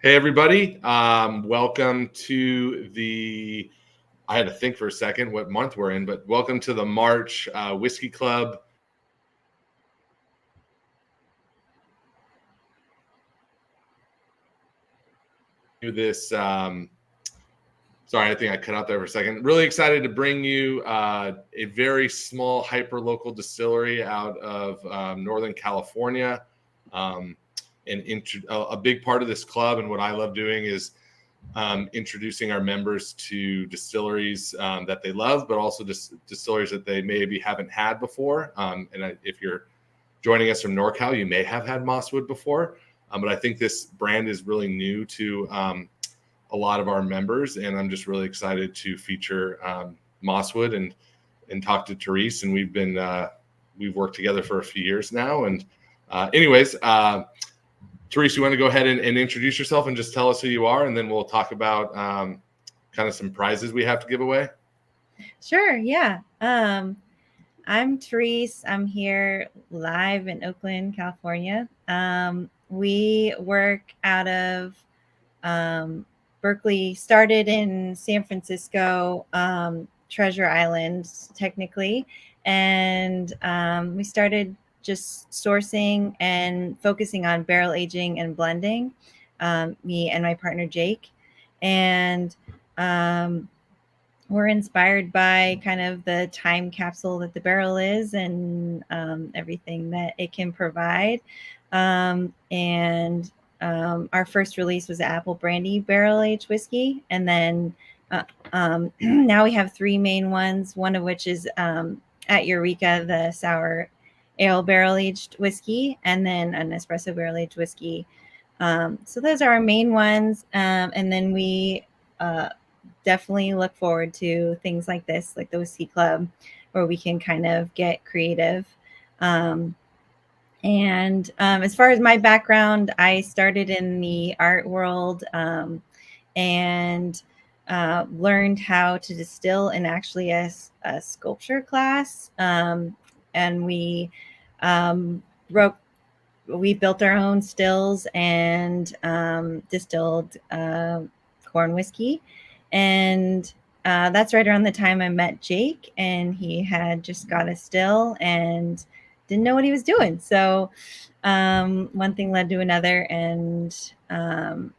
Hey, everybody. Welcome to I had to think for a second what month we're in, but welcome to the March Whiskey Club. Sorry, I think I cut out there for a second. Really excited to bring you a very small hyper-local distillery out of Northern California. A big part of this club and what I love doing is introducing our members to distilleries that they love, but also distilleries that they maybe haven't had before. If you're joining us from NorCal, you may have had Mosswood before, but I think this brand is really new to a lot of our members, and I'm just really excited to feature Mosswood and talk to Therese. And we've worked together for a few years now. And Therese, you want to go ahead and introduce yourself and just tell us who you are, and then we'll talk about kind of some prizes we have to give away? Sure, yeah. I'm Therese. I'm here live in Oakland, California. We work out of Berkeley, started in San Francisco, Treasure Island, technically. And we started just sourcing and focusing on barrel aging and blending, me and my partner Jake. And we're inspired by kind of the time capsule that the barrel is, and everything that it can provide. Our first release was apple brandy barrel aged whiskey, and then now we have three main ones, one of which is at Eureka, the sour ale barrel aged whiskey, and then an espresso barrel aged whiskey. So those are our main ones. And then we definitely look forward to things like this, like the Whiskey Club, where we can kind of get creative. As far as my background, I started in the art world and learned how to distill in actually a sculpture class. And we built our own stills and distilled corn whiskey. And that's right around the time I met Jake, and he had just got a still and didn't know what he was doing. So one thing led to another, and now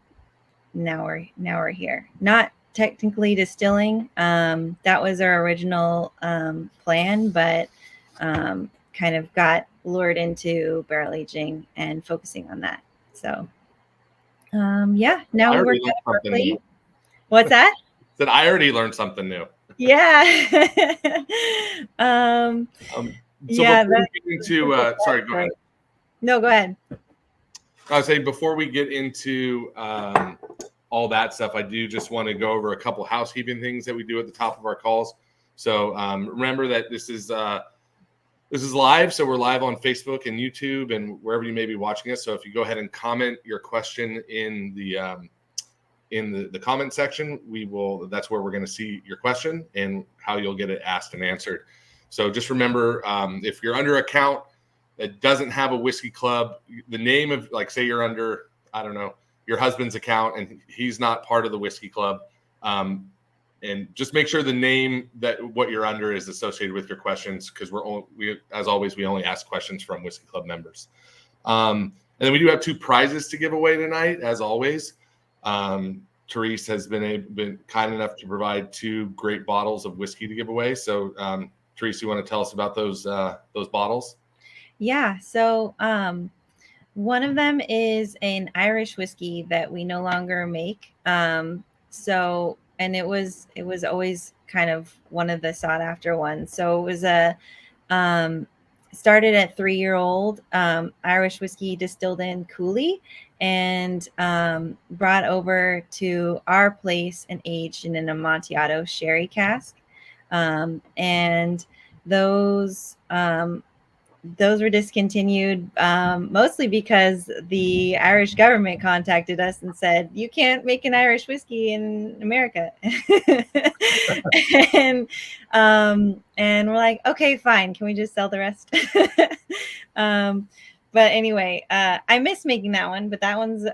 we're here. Not technically distilling. That was our original plan, but kind of got lured into barrel aging and focusing on that. So now we work at Berkeley. What's that? That I already learned something new. Yeah. Sorry, go ahead. No, go ahead. I was saying, before we get into all that stuff, I do just want to go over a couple housekeeping things that we do at the top of our calls. So remember that this is live, so we're live on Facebook and YouTube and wherever you may be watching us. So if you go ahead and comment your question in the comment section, that's where we're going to see your question and how you'll get it asked and answered. So just remember, if you're under account that doesn't have a Whiskey Club, the name of, like, say you're under, I don't know, your husband's account and he's not part of the Whiskey Club, and just make sure the name that what you're under is associated with your questions, because as always, we only ask questions from Whiskey Club members. And then we do have two prizes to give away tonight, as always. Therese has been kind enough to provide two great bottles of whiskey to give away. So, Therese, you want to tell us about those bottles? Yeah. So, one of them is an Irish whiskey that we no longer make. And it was always kind of one of the sought after ones. So it was started at 3-year-old Irish whiskey distilled in Cooley and brought over to our place and aged in an Amontillado sherry cask. And those were discontinued mostly because the Irish government contacted us and said, you can't make an Irish whiskey in America. and we're like, okay, fine. Can we just sell the rest? But anyway, I miss making that one, but that one's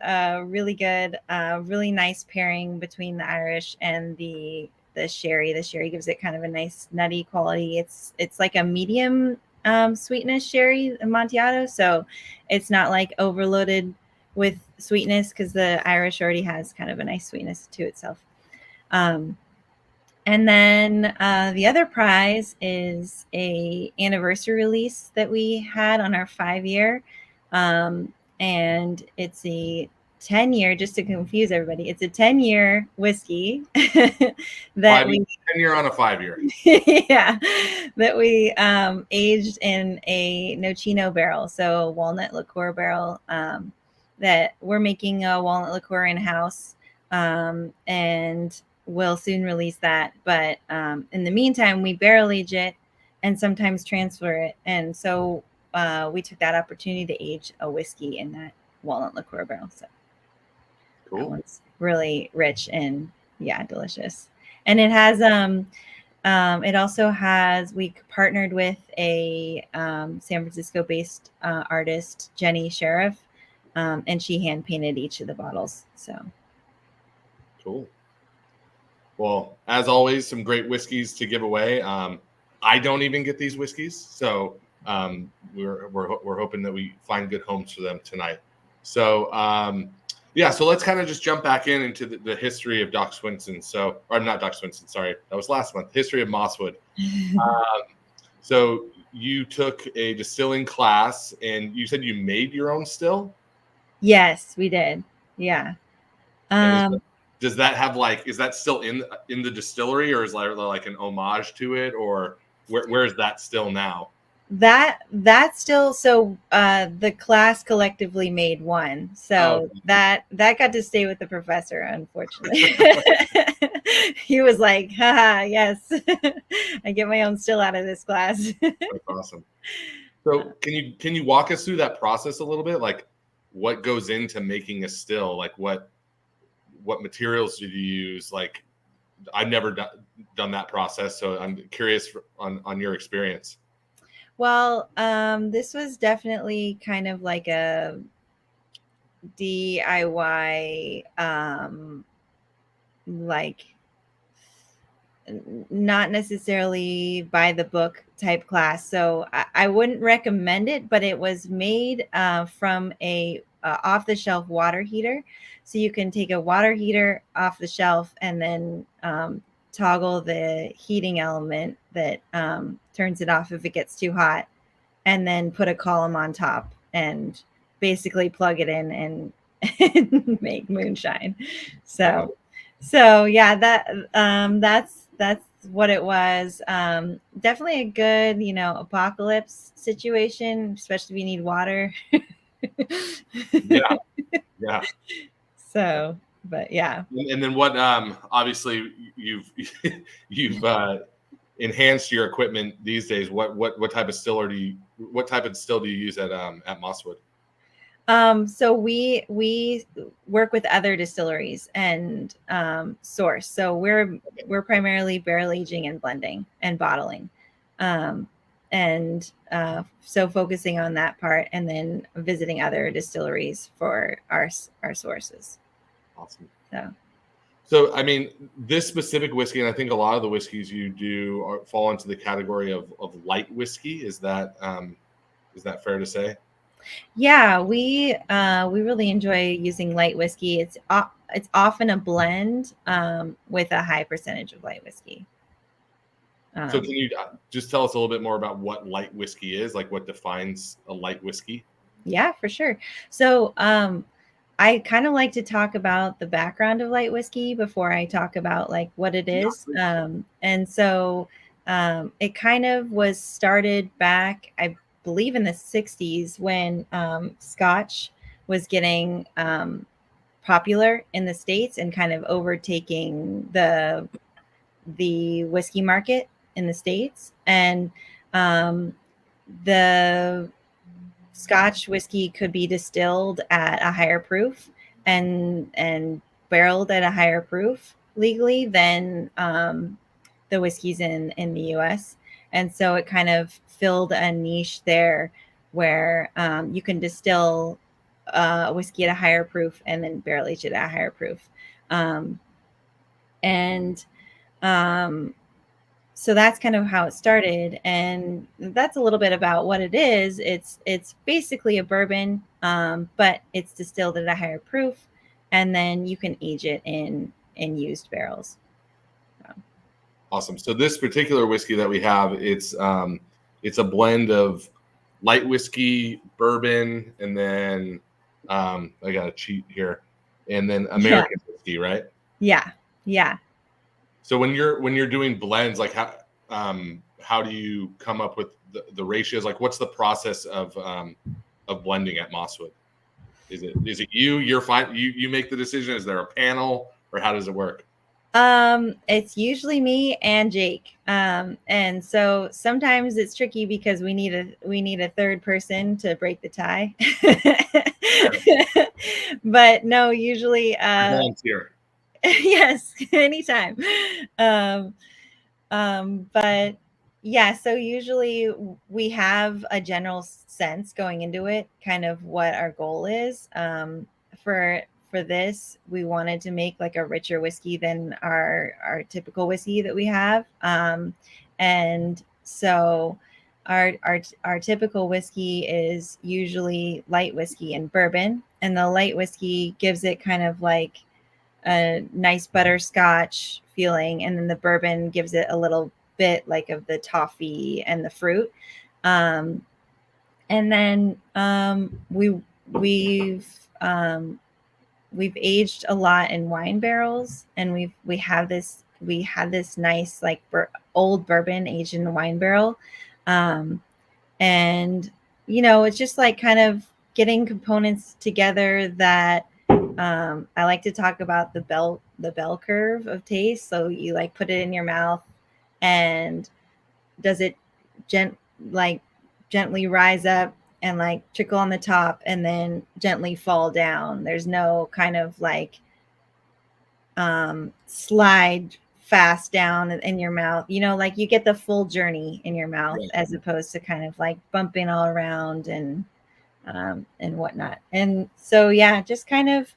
really good. Really nice pairing between the Irish and the sherry. The sherry gives it kind of a nice nutty quality. It's like a medium sweetness sherry Amontillado, so it's not like overloaded with sweetness because the Irish already has kind of a nice sweetness to itself. And then the other prize is a anniversary release that we had on our 5-year, and it's a 10-year. Just to confuse everybody, it's a 10-year whiskey that we 10-year on a 5-year. yeah, that we aged in a Nocino barrel, so walnut liqueur barrel. That we're making a walnut liqueur in house, and we'll soon release that. But in the meantime, we barrel age it and sometimes transfer it. And so we took that opportunity to age a whiskey in that walnut liqueur barrel. So Cool. that one's really rich and delicious. And it has it also has, we partnered with a San Francisco based artist, Jenny Sheriff, and she hand painted each of the bottles. So cool. Well, as always, some great whiskeys to give away. I don't even get these whiskeys, so we're hoping that we find good homes for them tonight. So so let's kind of just jump back into the history of Doc Swinson. So, or not Doc Swinson, sorry, that was last month. History of Mosswood. So you took a distilling class, and you said you made your own still? Yes, we did. Yeah. Does that have is that still in the distillery, or is like an homage to it, or where is that still now? That's still, so the class collectively made one, so that got to stay with the professor, unfortunately. He was like, haha, yes, I get my own still out of this class. That's awesome. So can you walk us through that process a little bit? Like, what goes into making a still? Like, what materials did you use? Like, I've never done that process, so I'm curious on your experience. Well, this was definitely kind of like a DIY, like not necessarily by the book type class. So I wouldn't recommend it, but it was made from a off the shelf water heater. So you can take a water heater off the shelf and then toggle the heating element that turns it off if it gets too hot, and then put a column on top and basically plug it in and make moonshine. So yeah, that's what it was. Definitely a good, apocalypse situation, especially if you need water. Yeah. So, but yeah. And then what? Obviously, you've enhanced your equipment these days. What type of still do you use at Mosswood? So we work with other distilleries and source. So we're primarily barrel aging and blending and bottling, and so focusing on that part, and then visiting other distilleries for our sources. Awesome. So I mean, this specific whiskey, and I think a lot of the whiskeys you do fall into the category of light whiskey. Is that fair to say? Yeah, we really enjoy using light whiskey. It's often a blend with a high percentage of light whiskey. So can you just tell us a little bit more about what light whiskey is? Like, what defines a light whiskey? Yeah, for sure. So I kind of like to talk about the background of light whiskey before I talk about like what it is. And so it kind of was started back, I believe, in the 60s when Scotch was getting popular in the States and kind of overtaking the whiskey market in the States. And the Scotch whiskey could be distilled at a higher proof and barreled at a higher proof legally than the whiskeys in the US. And so it kind of filled a niche there where you can distill whiskey at a higher proof and then barrel age it at a higher proof. And so that's kind of how it started, and that's a little bit about what it is. It's basically a bourbon, but it's distilled at a higher proof, and then you can age it in used barrels. Awesome. So this particular whiskey that we have, it's a blend of light whiskey, bourbon, and then I got a cheat here, and then American whiskey, right? Yeah. So when you're doing blends, like how do you come up with the ratios? Like, what's the process of blending at Mosswood? Is it you're fine? You make the decision? Is there a panel, or how does it work? It's usually me and Jake. And so sometimes it's tricky because we need a third person to break the tie. But no, usually Volunteer. yes, anytime. But yeah, so usually we have a general sense going into it, kind of what our goal is. For this, we wanted to make like a richer whiskey than our typical whiskey that we have. And so our typical whiskey is usually light whiskey and bourbon, and the light whiskey gives it kind of like a nice butterscotch feeling, and then the bourbon gives it a little bit like of the toffee and the fruit. And then we've aged a lot in wine barrels, and we had this nice like old bourbon aged in a wine barrel. And it's just like kind of getting components together that I like to talk about the bell curve of taste. So you like put it in your mouth, and does it gently rise up and like trickle on the top and then gently fall down. There's no kind of like slide fast down in your mouth, like you get the full journey in your mouth, right, as opposed to kind of like bumping all around and whatnot. And so, yeah, just kind of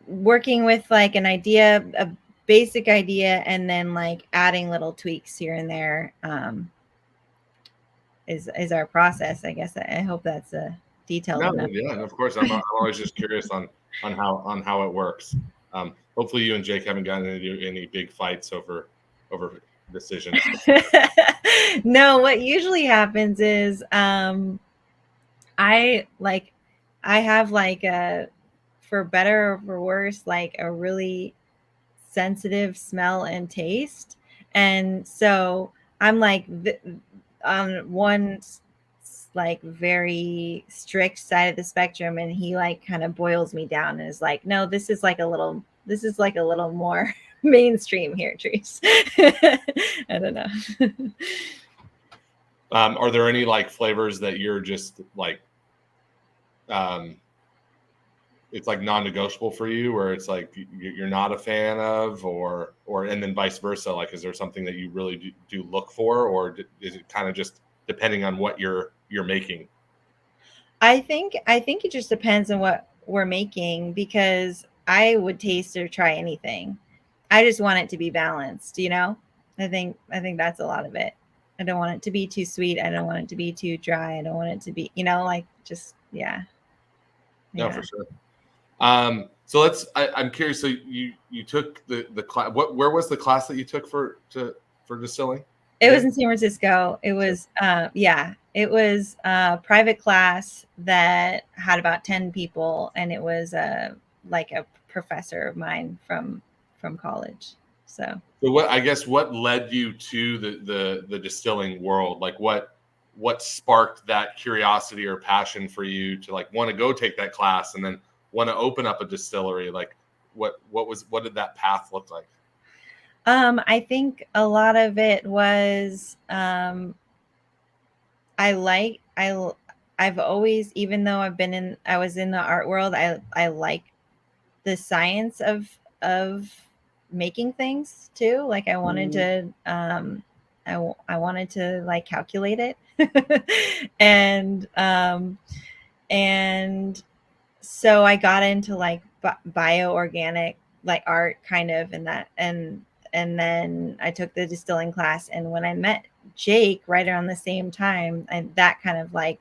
working with like an idea, a basic idea, and then like adding little tweaks here and there is our process, I guess. I hope that's a detailed enough. Yeah, of course. I'm always just curious on how it works. Hopefully you and Jake haven't gotten into any big fights over decisions. No, what usually happens is I have like for better or for worse, like a really sensitive smell and taste. And so I'm like on one like very strict side of the spectrum, and he like kind of boils me down and is like, no, this is like a little more mainstream here, Trees. I don't know. Are there any like flavors that you're just like it's like non-negotiable for you, or it's like you're not a fan of, or and then vice versa? Like, is there something that you really do look for, or is it kind of just depending on what you're making? I think it just depends on what we're making, because I would taste or try anything. I just want it to be balanced, I think that's a lot of it. I don't want it to be too sweet. I don't want it to be too dry. I don't want it to be, like just, yeah. No, for sure. So I'm curious. So you took the class. Where was the class that you took for distilling? It was in San Francisco. It was, it was a private class that had about 10 people, and it was like a professor of mine from college. So what led you to the distilling world? Like what sparked that curiosity or passion for you to like want to go take that class and then want to open up a distillery? Like what did that path look like? I think a lot of it was I've always, even though I was in the art world, I like the science of making things too. Like I wanted to I wanted to like calculate it. And so I got into like bioorganic like art kind of, and then I took the distilling class, and when I met Jake right around the same time, and that kind of like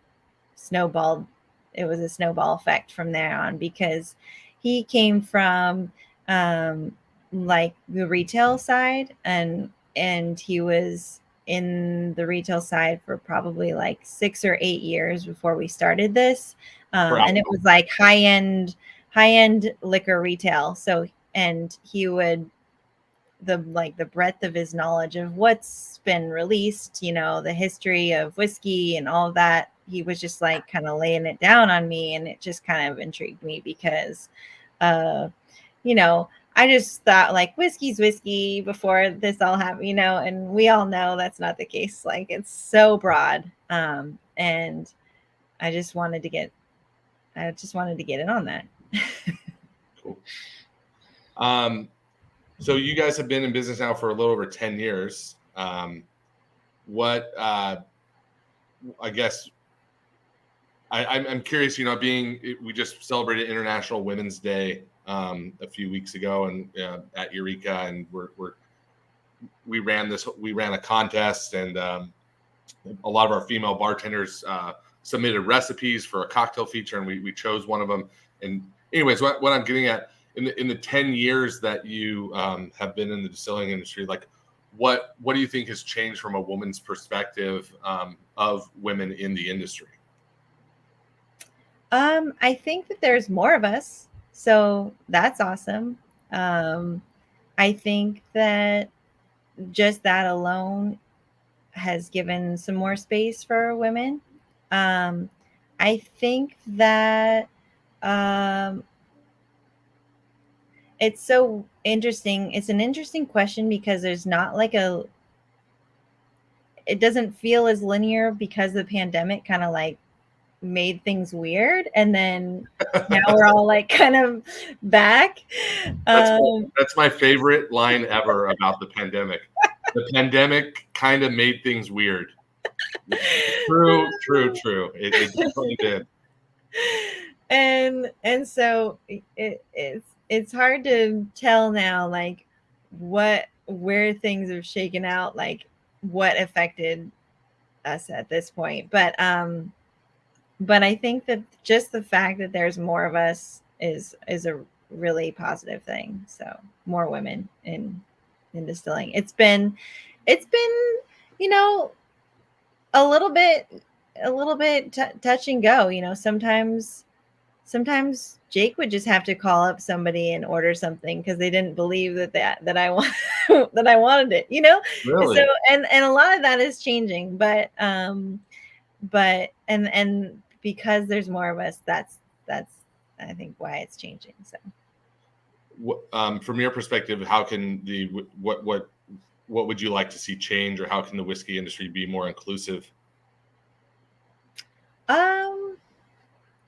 snowballed. It was a snowball effect from there on, because he came from like the retail side, and he was in the retail side for probably like 6 or 8 years before we started this. And it was like high end liquor retail. So, and he would, the breadth of his knowledge of what's been released, the history of whiskey and all of that, he was just like kind of laying it down on me, and it just kind of intrigued me because uh I just thought like whiskey's whiskey before this all happened, and we all know that's not the case. Like, it's so broad. And I just wanted to get in on that. Cool. So you guys have been in business now for a little over 10 years. What I guess I'm curious, we just celebrated International Women's Day a few weeks ago, and at Eureka, and we ran a contest, and a lot of our female bartenders submitted recipes for a cocktail feature, and we chose one of them. And anyways, what I'm getting at, in the 10 years that you have been in the distilling industry, like what do you think has changed from a woman's perspective of women in the industry? I think that there's more of us, so that's awesome. I think that just that alone has given some more space for women. I think that it's so interesting. It's an interesting question because there's not like it doesn't feel as linear, because the pandemic kind of like made things weird, and then now we're all like kind of back. That's my favorite line ever about the pandemic. The pandemic kind of made things weird. True. It definitely did. And so it's hard to tell now, like where things have shaken out, like what affected us at this point. But I think that just the fact that there's more of us is a really positive thing. So more women in distilling. It's been a little bit touch and go. Sometimes Jake would just have to call up somebody and order something because they didn't believe that I want that I wanted it. Really? So and a lot of that is changing, but because there's more of us, that's I think why it's changing. So from your perspective, how can what would you like to see change, or how can the whiskey industry be more inclusive?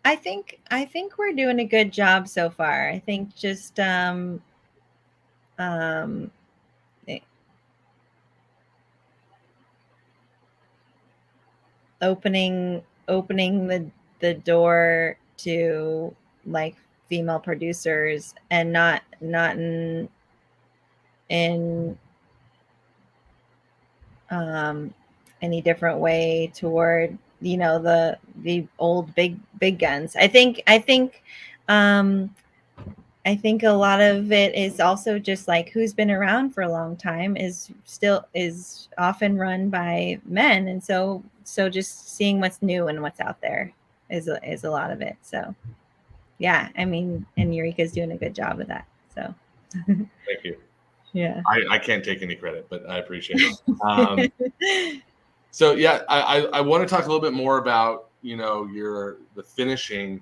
I think we're doing a good job so far. I think just opening the door to like female producers, and not in any different way toward the old big guns. I think a lot of it is also just like who's been around for a long time is often run by men, and so just seeing what's new and what's out there is a lot of it. So yeah, I mean, and Eureka's doing a good job of that. So thank you. Yeah, I can't take any credit, but I appreciate it. So yeah, I want to talk a little bit more about the finishing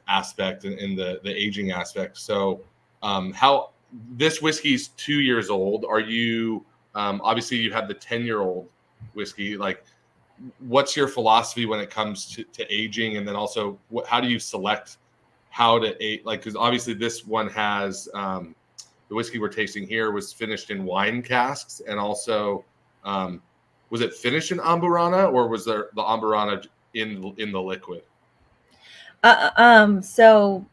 aspect and the aging aspect. So how this whiskey's 2 years old. Are you obviously you have the 10-year-old whiskey? Like, what's your philosophy when it comes to aging, and then also how do you select how to age? Like, because obviously this one has the whiskey we're tasting here was finished in wine casks, and also Was it finished in Amburana, or was there the Amburana in the liquid? So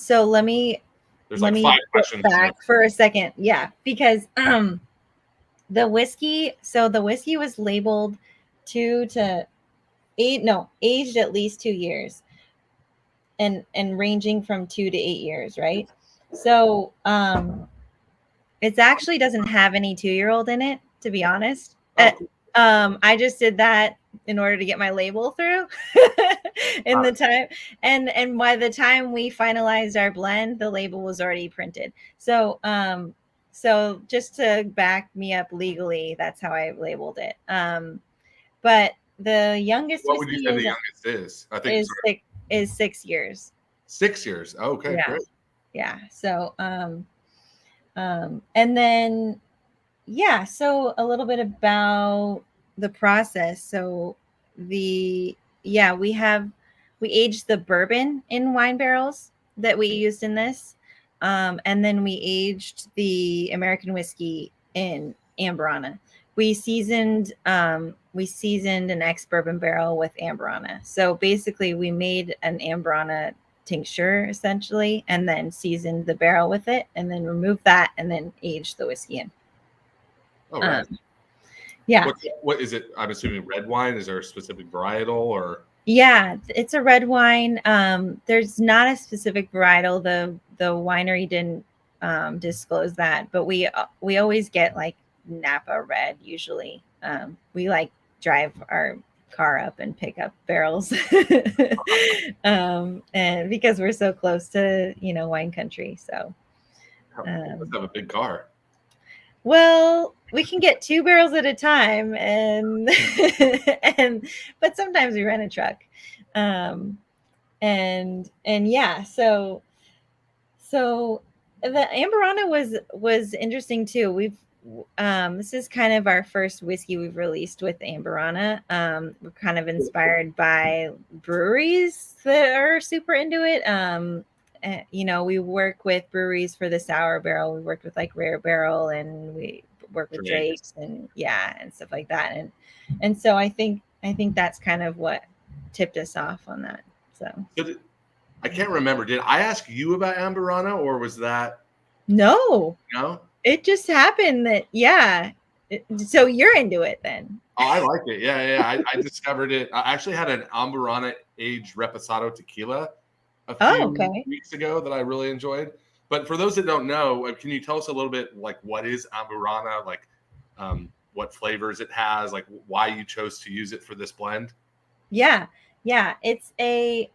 let me There's like 5 questions back for a second. Yeah, because the whiskey was labeled 2 to 8, no, aged at least 2 years, and ranging from 2 to 8 years, right? So it actually doesn't have any 2-year-old in it, to be honest. Cool. I just did that in order to get my label through in the time, and by the time we finalized our blend, the label was already printed. So so just to back me up legally, that's how I labeled it. But the youngest What would you say whiskey the youngest is? I think is 6 years. 6 years. Okay, great. Yeah. So and then yeah, so a little bit about the process. So we aged the bourbon in wine barrels that we used in this. And then we aged the American whiskey in Amburana. We seasoned an ex-bourbon barrel with Amburana. So basically we made an Amburana tincture essentially, and then seasoned the barrel with it, and then removed that, and then aged the whiskey in. Oh, right. Yeah. What is it? I'm assuming red wine. Is there a specific varietal or? Yeah, it's a red wine. There's not a specific varietal. The winery didn't disclose that, but we always get like Napa red usually. We like drive our car up and pick up barrels, and because we're so close to wine country, so. Let's have a big car. Well, we can get 2 barrels at a time, and but sometimes we rent a truck, and yeah. So the Amburana was interesting too. This is kind of our first whiskey we've released with Amburana. We're kind of inspired by breweries that are super into it. We work with breweries for the sour barrel. We worked with like Rare Barrel, and we work with Drake's and stuff like that. And so I think that's kind of what tipped us off on that. So I can't remember. Did I ask you about Amburana, or was that? No. It just happened that so you're into it then. Oh, I like it. Yeah. I discovered it. I actually had an Amburana aged Reposado tequila a few weeks ago that I really enjoyed. But for those that don't know, can you tell us a little bit like what is Amburana, like what flavors it has, like why you chose to use it for this blend? Yeah. It's a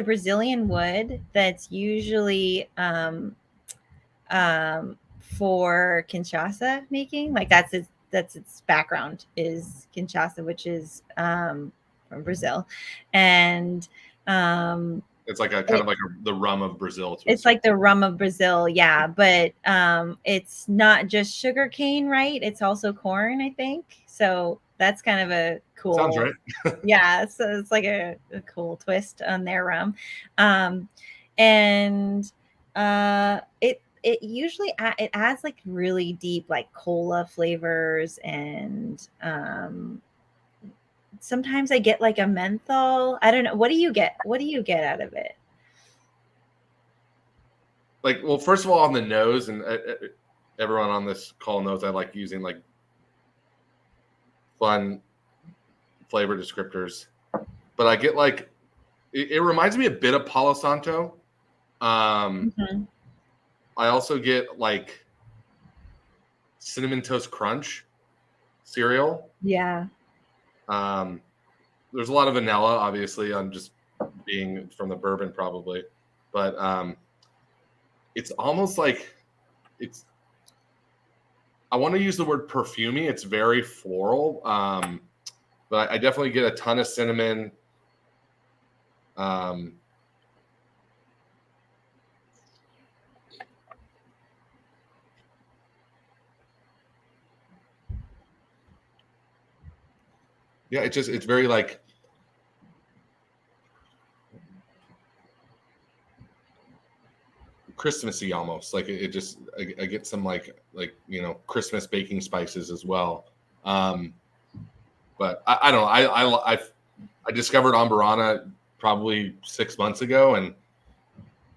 Brazilian wood that's usually for Kinshasa making. Like that's its background is Kinshasa, which is from Brazil, and it's like kind of like the rum of Brazil. It's like the rum of Brazil, yeah. But it's not just sugar cane, right? It's also corn, I think. So that's kind of a cool. Sounds right. Yeah, so it's like a cool twist on their rum, and it usually it adds like really deep like cola flavors, and sometimes I get like a menthol. I don't know. What do you get? What do you get out of it? Like, well, first of all, on the nose, and everyone on this call knows I like using like fun flavor descriptors, but I get like it reminds me a bit of Palo Santo. I also get like Cinnamon Toast Crunch cereal. Yeah. There's a lot of vanilla, obviously. I'm just being from the bourbon, probably, but it's almost like it's. I want to use the word perfumey. It's very floral, but I definitely get a ton of cinnamon. Yeah, it's very like Christmassy almost. Like it just I get some like Christmas baking spices as well. But I don't know. I discovered Amburana probably 6 months ago, and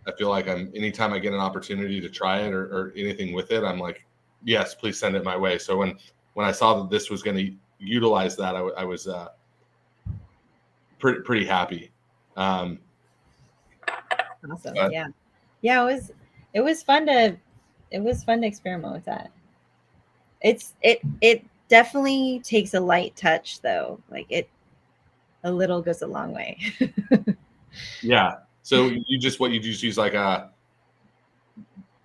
I feel like anytime I get an opportunity to try it or anything with it, I'm like, yes, please send it my way. So when I saw that this was going to utilize that, I was pretty happy. Awesome. Yeah. It was fun to experiment with that. It definitely takes a light touch though. Like a little goes a long way. Yeah. So you just use like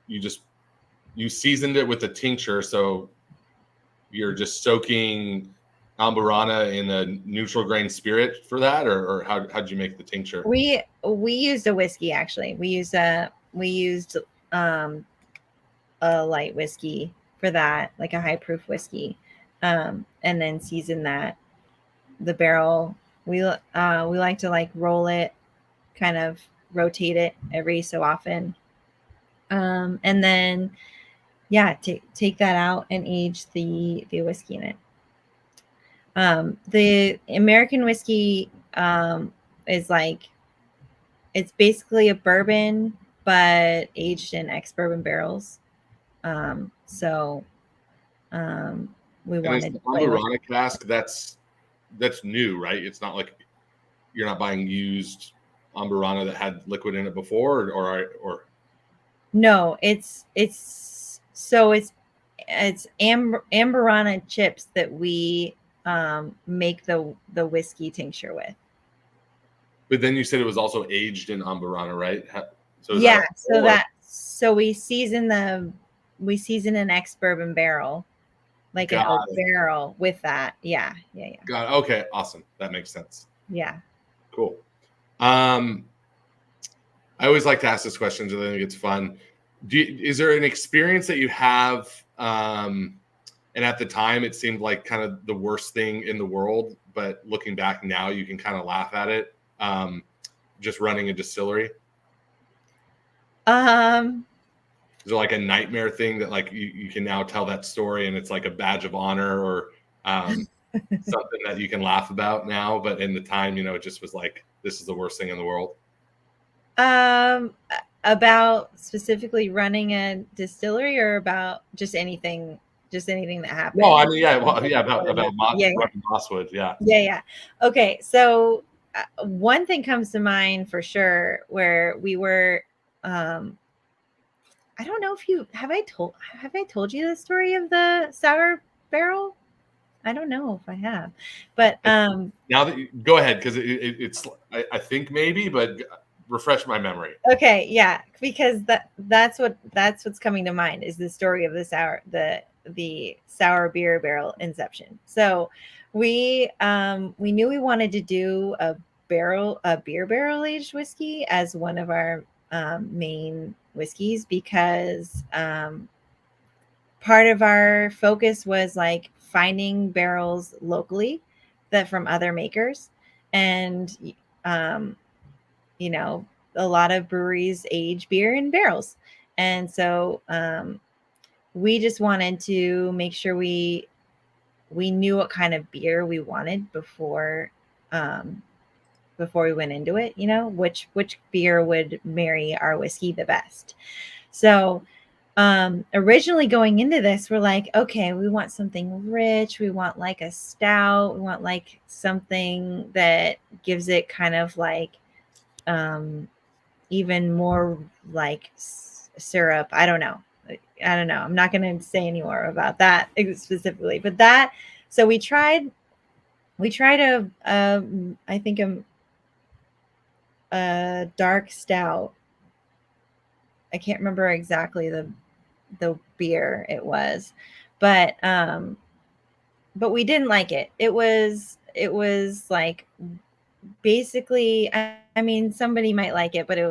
you seasoned it with a tincture, so you're just soaking Amburana in a neutral grain spirit for that, or how'd you make the tincture? We used a whiskey actually. We used a light whiskey for that, like a high proof whiskey, and then season the barrel. We like to like roll it, kind of rotate it every so often, and then take that out and age the whiskey in it. The American whiskey is like, it's basically a bourbon but aged in ex-bourbon barrels. So we And is wanted the to play with Amburana cask that's new, right? It's not like you're not buying used Amburana that had liquid in it before, or no, it's Amburana chips that we make the whiskey tincture with. but then you said it was also aged in Amburana, right? So is Yeah, that so we season an ex-bourbon barrel, like an oak barrel with that. Yeah. Got it. Okay, awesome. That makes sense. Yeah. Cool. I always like to ask this question because I think it's fun. Is there an experience that you have, and at the time it seemed like kind of the worst thing in the world, but looking back now you can kind of laugh at it, just running a distillery? Is there like a nightmare thing that like you can now tell that story and it's like a badge of honor, or something that you can laugh about now, but in the time, it just was like, this is the worst thing in the world? About specifically running a distillery, or about just anything that happened? No, I mean, yeah, well, yeah, about yeah. Mosswood, yeah. Yeah. Okay, so one thing comes to mind for sure, where we were. I don't know if have I told you the story of the sour barrel? I don't know if I have, but now that go ahead, because it's I think maybe, but refresh my memory. Okay, yeah, because that's what's coming to mind is the story of the sour beer barrel inception. So we knew we wanted to do a beer barrel aged whiskey as one of our main whiskeys, because part of our focus was like finding barrels locally that from other makers, and a lot of breweries age beer in barrels, and so we just wanted to make sure we knew what kind of beer we wanted before we went into it, which beer would marry our whiskey the best. So originally going into this, we're like, okay, we want something rich, we want like a stout, we want like something that gives it kind of like even more like syrup. I don't know. I'm not going to say any more about that specifically, but so we tried I think a dark stout. I can't remember exactly the beer it was, but we didn't like it. It was like, basically, I mean, somebody might like it, but it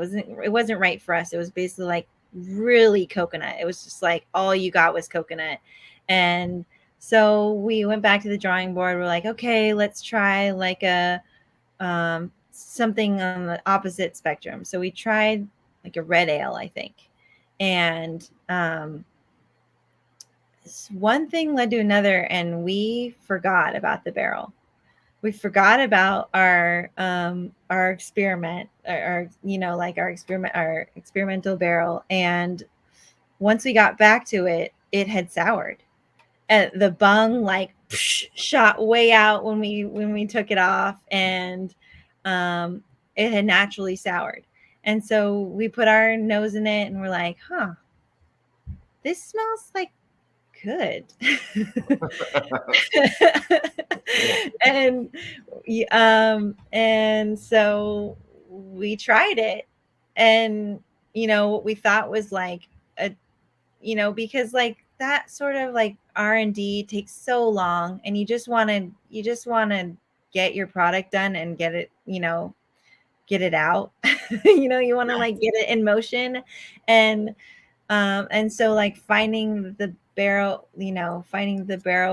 wasn't right for us. It was basically like really coconut. It was just like all you got was coconut. And so we went back to the drawing board. We're like, okay, let's try like a something on the opposite spectrum. So we tried like a red ale, I think. And one thing led to another, and we forgot about the barrel. We forgot about our experiment, our experimental barrel. And once we got back to it, it had soured. And the bung shot way out when we took it off, and it had naturally soured. And so we put our nose in it, and we're like, huh, this smells like good. And so we tried it, and what we thought was like a because like that sort of like R&D takes so long, and you just want to get your product done and get it get it out. You want to like get it in motion. And so like finding the barrel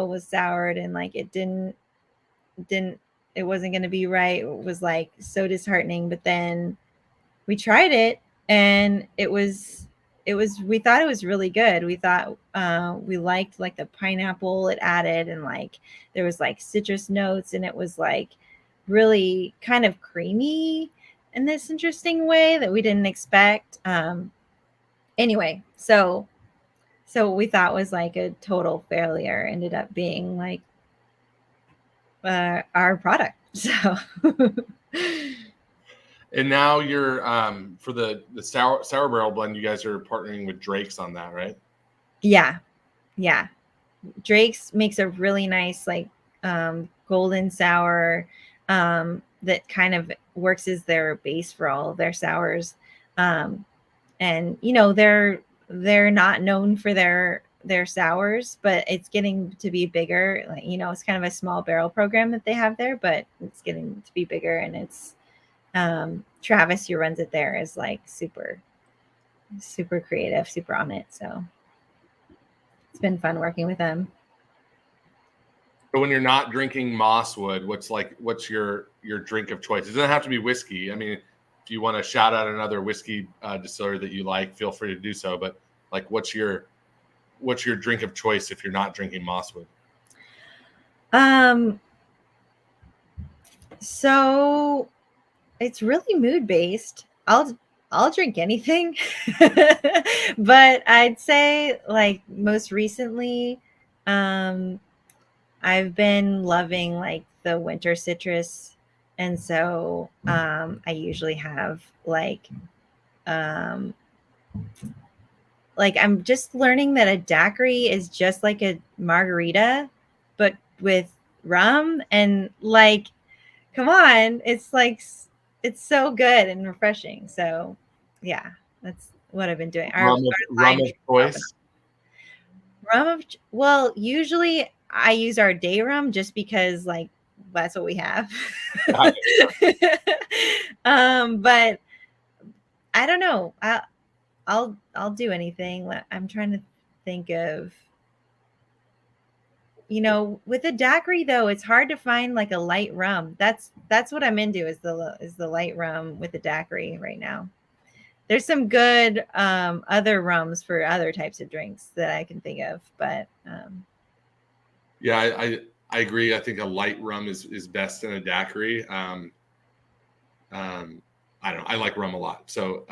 was soured, and like it wasn't going to be right. It was like so disheartening. But then we tried it, and we thought it was really good. We thought we liked like the pineapple it added, and like there was like citrus notes, and it was like really kind of creamy in this interesting way that we didn't expect. Anyway, so what we thought was like a total failure ended up being like our product. So And now you're for the sour barrel blend, you guys are partnering with Drake's on that, right? yeah. Drake's makes a really nice like golden sour that kind of works as their base for all of their sours. And they're not known for their sours, but it's getting to be bigger. Like, it's kind of a small barrel program that they have there, but it's getting to be bigger. And it's Travis, who runs it there, is like super creative, super on it. So it's been fun working with them. But when you're not drinking Mosswood, what's your drink of choice? It doesn't have to be whiskey. I mean, if you want to shout out another whiskey distiller that you like, feel free to do so. But like, what's your drink of choice if you're not drinking Mosswood? So it's really mood based. I'll drink anything. But I'd say like most recently, I've been loving like the winter citrus. And so I usually have like I'm just learning that a daiquiri is just like a margarita, but with rum. And like, come on, it's like it's so good and refreshing. So yeah, that's what I've been doing. Rum of choice. Well, usually I use our day rum just because like that's what we have. But I don't know. I'll do anything. I'm trying to think of, with a daiquiri though, it's hard to find like a light rum. That's what I'm into is the light rum with the daiquiri right now. There's some good other rums for other types of drinks that I can think of, but yeah, I agree. I think a light rum is best in a daiquiri. I don't know. I like rum a lot, so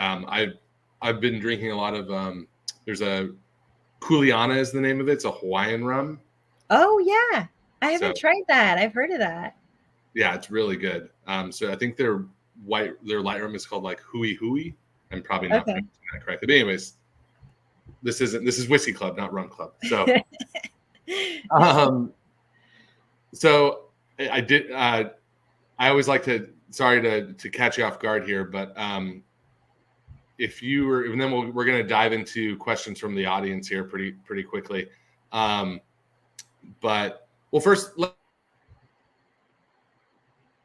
I've been drinking a lot of. There's a Kuleana is the name of it. It's a Hawaiian rum. Oh yeah, I haven't tried that. I've heard of that. Yeah, it's really good. So I think their light rum is called like Hui Hui. I'm probably not pronouncing that correctly. But anyways, this is Whiskey Club, not Rum Club. So, so I did. I always like to. Sorry to catch you off guard here, but if you were, and then we're going to dive into questions from the audience here pretty quickly. But well, first,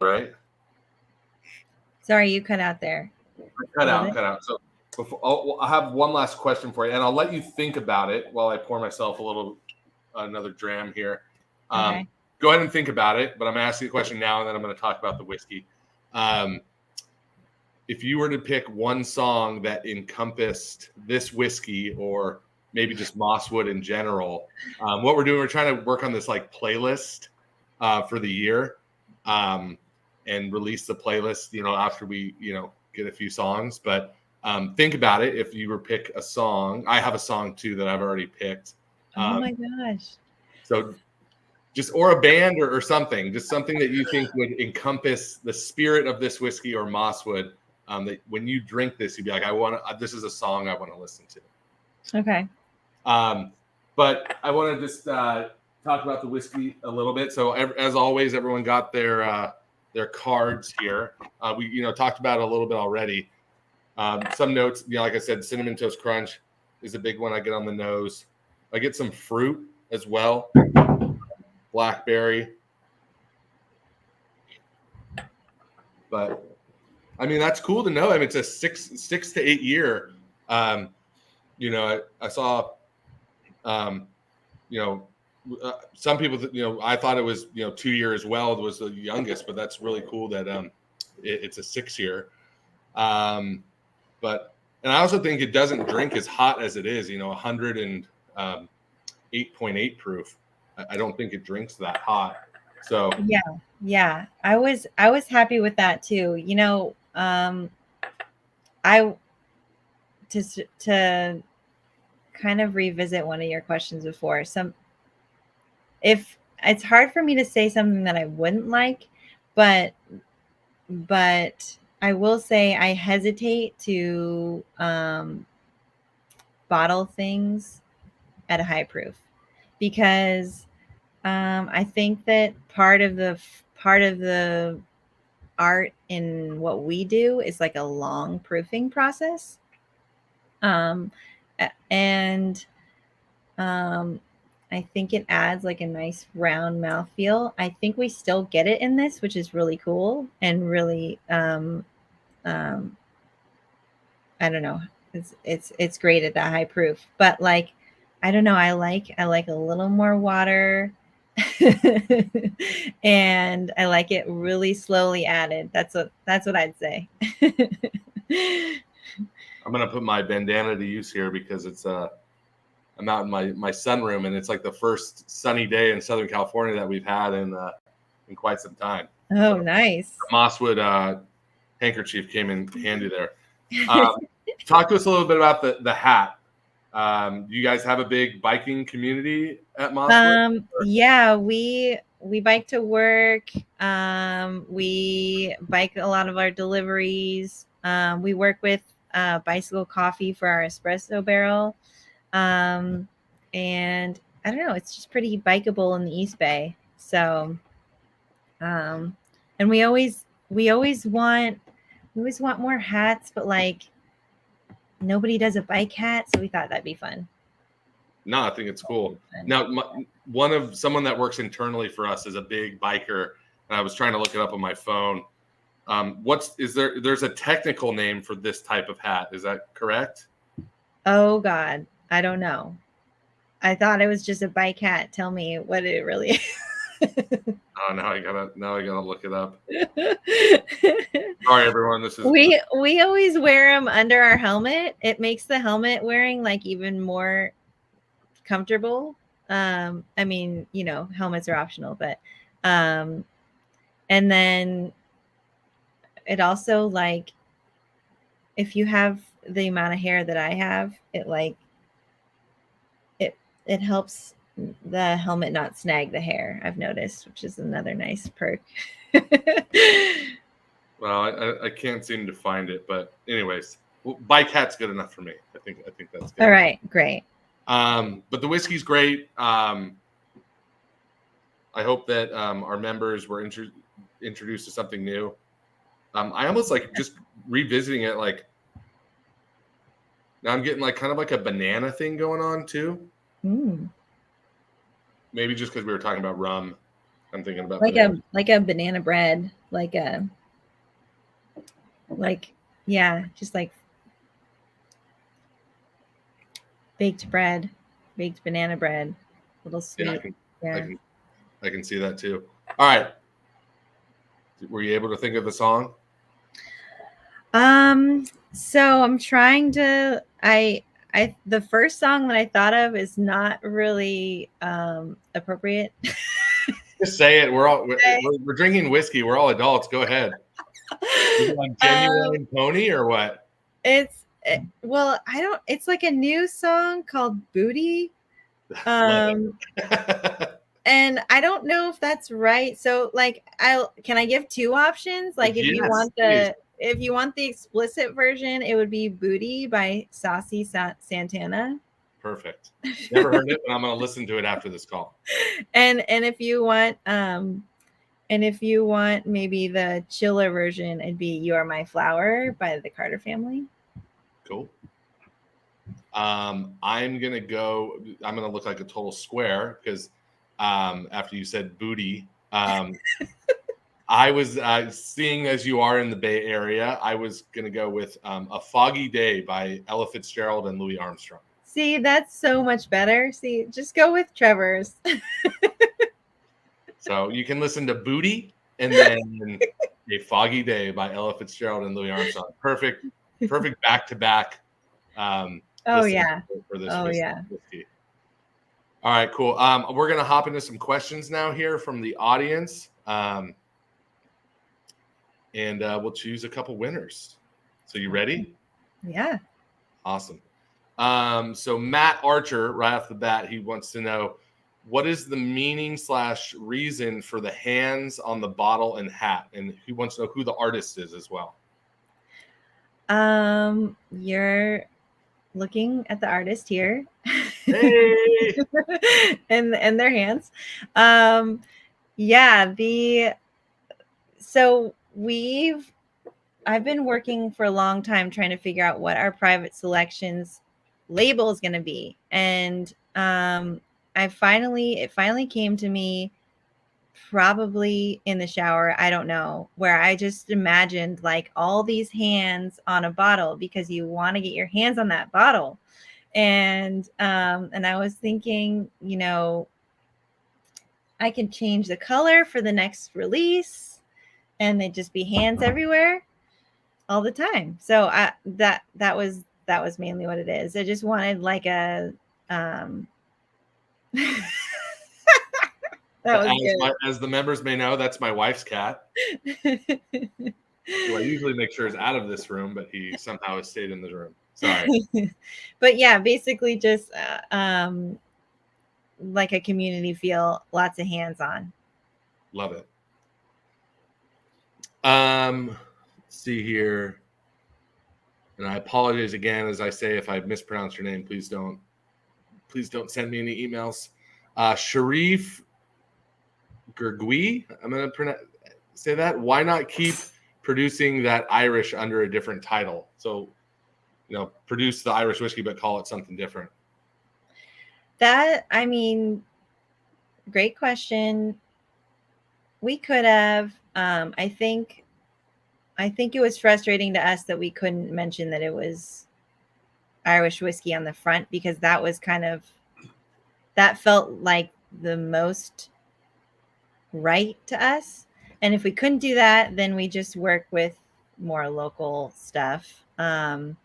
right? Sorry, you cut out there. Cut out. So I'll have one last question for you, and I'll let you think about it while I pour myself another dram here. Okay. Go ahead and think about it, but I'm asking the question now, and then I'm going to talk about the whiskey. if you were to pick one song that encompassed this whiskey or maybe just Mosswood in general, what we're doing, we're trying to work on this like playlist for the year, and release the playlist, after we, get a few songs. But think about it. If you were pick a song, I have a song too that I've already picked. Oh my gosh. So or a band or something, just something that you think would encompass the spirit of this whiskey or Mosswood. That when you drink this, you'd be like, this is a song I want to listen to. Okay. But I want to just talk about the whiskey a little bit. So as always, everyone got their cards here. We talked about it a little bit already. Some notes, like I said, Cinnamon Toast Crunch is a big one I get on the nose. I get some fruit as well. Blackberry. But I mean, that's cool to know. I mean, it's a 6 to 8 year. I saw, some people, I thought it was, 2 years well, it was the youngest, but that's really cool that it's a 6 year. And I also think it doesn't drink as hot as it is, 108.8 proof. I don't think it drinks that hot. So yeah. I was happy with that too. I to kind of revisit one of your questions before. If it's hard for me to say something that I wouldn't like, but I will say I hesitate to bottle things at a high proof because I think that part of the art in what we do is like a long proofing process. And I think it adds like a nice round mouthfeel. I think we still get it in this, which is really cool and really, I don't know. It's great at that high proof, but like, I don't know. I like a little more water and I like it really slowly added. That's what I'd say. I'm going to put my bandana to use here because it's I'm out in my sunroom and it's like the first sunny day in Southern California that we've had in quite some time. Oh, so, nice. The Mosswood handkerchief came in handy there. Talk to us a little bit about the hat. Do you guys have a big biking community at Mosswood? Yeah, we bike to work. We bike a lot of our deliveries. We work with Bicycle Coffee for our espresso barrel. And I don't know, it's just pretty bikeable in the East Bay. So, and we always want more hats, but like nobody does a bike hat, so we thought that'd be fun. No, I think it's cool. Now, someone that works internally for us is a big biker, and I was trying to look it up on my phone. There's a technical name for this type of hat. Is that correct? Oh God, I don't know. I thought it was just a bike hat. Tell me what it really is. Oh, now I gotta look it up. Sorry, everyone. We always wear them under our helmet. It makes the helmet wearing like even more comfortable. I mean, helmets are optional, but and then it also like if you have the amount of hair that I have, it helps the helmet not snag the hair, I've noticed, which is another nice perk. Well, I can't seem to find it, but anyways, bike hat's good enough for me. I think that's good. All right, great. But the whiskey's great. I hope that our members were introduced to something new. I almost like just revisiting it. Like now, I'm getting like kind of like a banana thing going on too. Maybe just because we were talking about rum, I'm thinking about like a banana bread, just like baked banana bread, a little sweet. I can see that too. All right, were you able to think of the song? So I'm trying to I the first song that I thought of is not really appropriate. Just say it. We're drinking whiskey. We're all adults. Go ahead. Is it like um Genuine Pony or what? well, I don't it's like a new song called Booty. Love Um it. and I don't know if that's right. So like I give two options? Like Yes, please. if you want the explicit version, it would be Booty by Saucy Santana. Perfect. Never heard it, but I'm going to listen to it after this call. And if you want maybe the chiller version, it'd be You Are My Flower by the Carter Family. Cool. I'm going to look like a total square because after you said booty, I was seeing as you are in the Bay Area, I was going to go with A Foggy Day by Ella Fitzgerald and Louis Armstrong. See, that's so much better. See, just go with Trevor's. So you can listen to Booty and then A Foggy Day by Ella Fitzgerald and Louis Armstrong. Perfect back to back. Oh yeah. For this yeah. whiskey. All right, cool. We're gonna hop into some questions now here from the audience, and we'll choose a couple winners. So you ready? Yeah. Awesome. So Matt Archer, right off the bat, he wants to know what is the meaning / reason for the hands on the bottle and hat, and he wants to know who the artist is as well. You're looking at the artist here. Hey! and their hands. Yeah, so I've been working for a long time trying to figure out what our private selections label is going to be. And it finally came to me probably in the shower, I don't know, where I just imagined like all these hands on a bottle because you want to get your hands on that bottle. And I was thinking, I can change the color for the next release and they'd just be hands everywhere all the time. So that was mainly what it is. I just wanted like a that was good. As the members may know, that's my wife's cat. Who I usually make sure is out of this room, but he somehow has stayed in the room. Sorry. But yeah, basically just like a community feel, lots of hands on. Love it. Let's see here. And I apologize again, as I say, if I mispronounce your name, please don't send me any emails. Sharif Gergui, I'm going to say that. Why not keep producing that Irish under a different title? So, produce the Irish whiskey, but call it something different. Great question. We could have. I think it was frustrating to us that we couldn't mention that it was Irish whiskey on the front because that felt like the most right to us. And if we couldn't do that, then we just work with more local stuff. So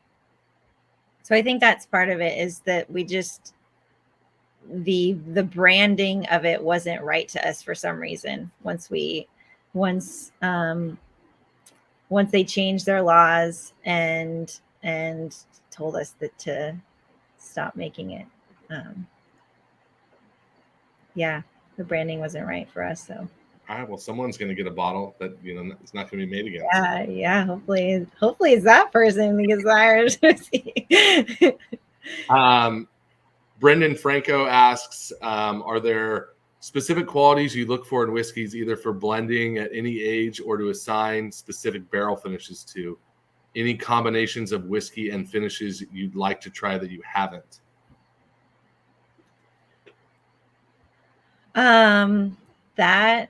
I think that's part of it, is that we just the branding of it wasn't right to us for some reason. Once they changed their laws and told us that to stop making it. Yeah, the branding wasn't right for us. So. All right. Well, someone's going to get a bottle that it's not going to be made again. Yeah. Hopefully it's that person because the Irish whiskey. Brendan Franco asks, are there specific qualities you look for in whiskeys, either for blending at any age or to assign specific barrel finishes to? Any combinations of whiskey and finishes you'd like to try that you haven't? That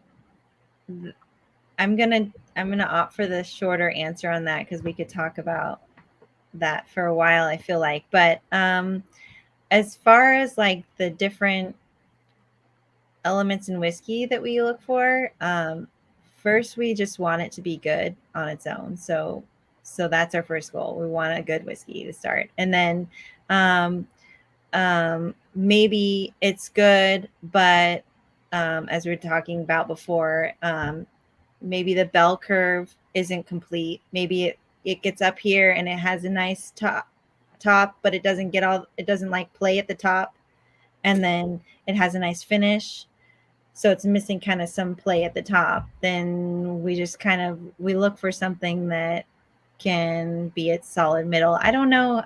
I'm gonna opt for the shorter answer on that because we could talk about that for a while, I feel like. But as far as like the different elements in whiskey that we look for, first we just want it to be good on its own. So that's our first goal. We want a good whiskey to start, and then um, maybe it's good, but as we were talking about before, maybe the bell curve isn't complete. Maybe it gets up here and it has a nice top, but it doesn't like play at the top, and then it has a nice finish. So it's missing kind of some play at the top. Then we just we look for something that can be its solid middle. I don't know,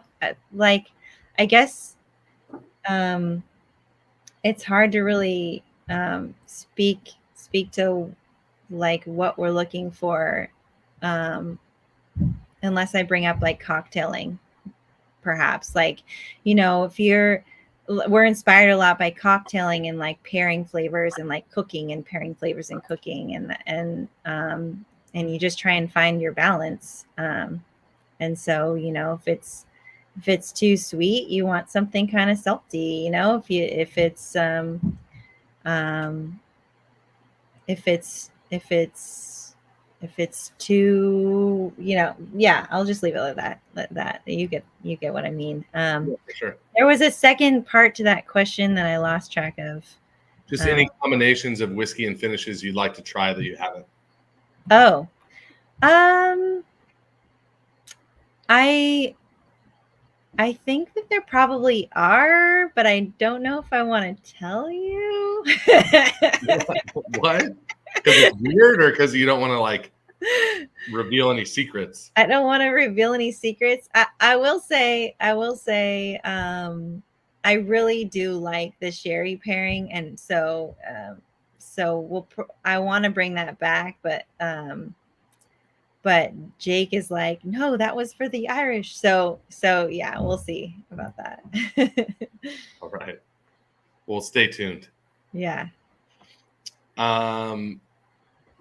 like, I guess it's hard to really speak to like what we're looking for, unless I bring up like cocktailing, perhaps. Like, we're inspired a lot by cocktailing and like pairing flavors and like cooking and pairing flavors and cooking, and you just try and find your balance. And so, if it's too sweet, you want something kind of salty. If it's too, yeah, I'll just leave it like that. Let that you get what I mean. Yeah, for sure. There was a second part to that question that I lost track of. Just any combinations of whiskey and finishes you'd like to try that you haven't. Oh, I think that there probably are, but I don't know if I want to tell you. What? Because it's weird, or because you don't want to like reveal any secrets? I don't want to reveal any secrets. I will say, I really do like the sherry pairing, and so I want to bring that back, but Jake is like, no, that was for the Irish. So yeah, we'll see about that. All right. Well, stay tuned. Yeah.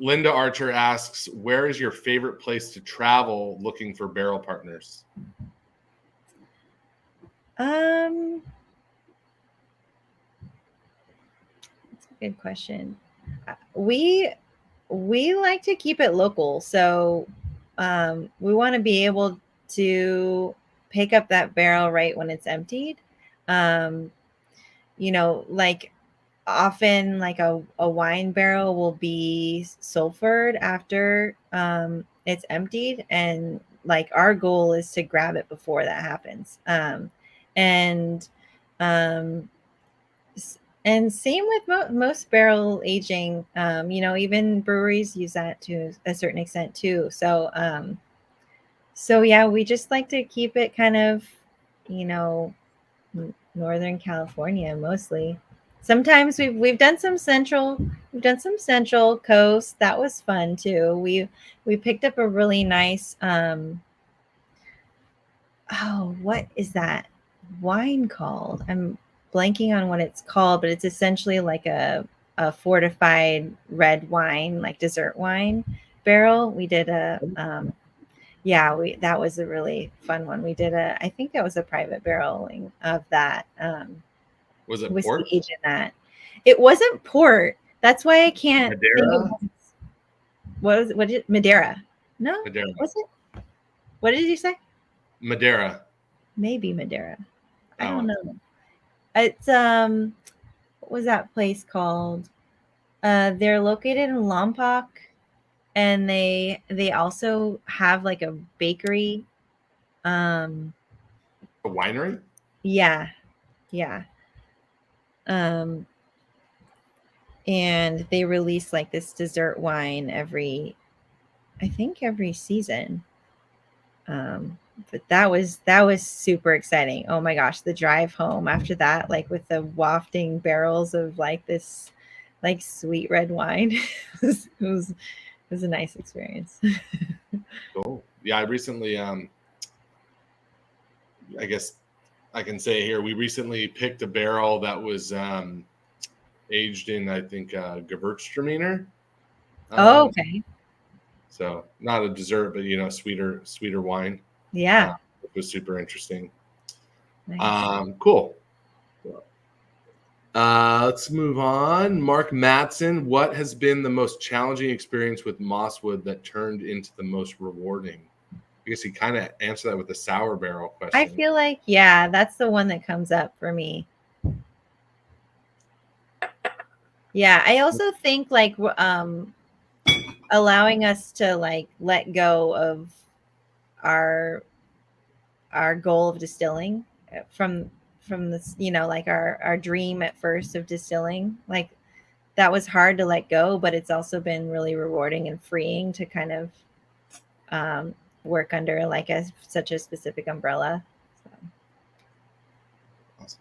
Linda Archer asks, where is your favorite place to travel looking for barrel partners? That's a good question. We like to keep it local. So we want to be able to pick up that barrel right when it's emptied. Like often like a wine barrel will be sulfured after it's emptied, and like our goal is to grab it before that happens. And same with most barrel aging. Even breweries use that to a certain extent too. So yeah, we just like to keep it kind of, Northern California mostly. Sometimes we've done some central coast. That was fun too. We picked up a really nice what is that wine called? I'm blanking on what it's called, but it's essentially like a fortified red wine, like dessert wine barrel. We did that was a really fun one. We did I think that was a private barreling of that. Was it whiskey port? aged in that. It wasn't port. That's why I can't Madeira? think of what did it? Madeira. No, Madeira. was it? What did you say? Madeira. Maybe Madeira. I Oh. don't know. It's what was that place called? They're located in Lompoc, and they also have like a bakery. A winery? Yeah. And they release like this dessert wine every season. But that was super exciting. Oh my gosh, the drive home after that, like with the wafting barrels of like this like sweet red wine. it was a nice experience. Cool. Yeah, I recently I guess I can say here, we recently picked a barrel that was aged in, I think, Gewürztraminer. Okay. So not a dessert, but sweeter wine. Yeah. It was super interesting. Nice. Cool. Let's move on. Mark Matson, what has been the most challenging experience with Mosswood that turned into the most rewarding guess you kind of answer that with the sour barrel question. I feel like, yeah, that's the one that comes up for me. Yeah, I also think like allowing us to like let go of our goal of distilling from this, you know, like our dream at first of distilling, like that was hard to let go, but it's also been really rewarding and freeing to kind of work under like such a specific umbrella. Awesome.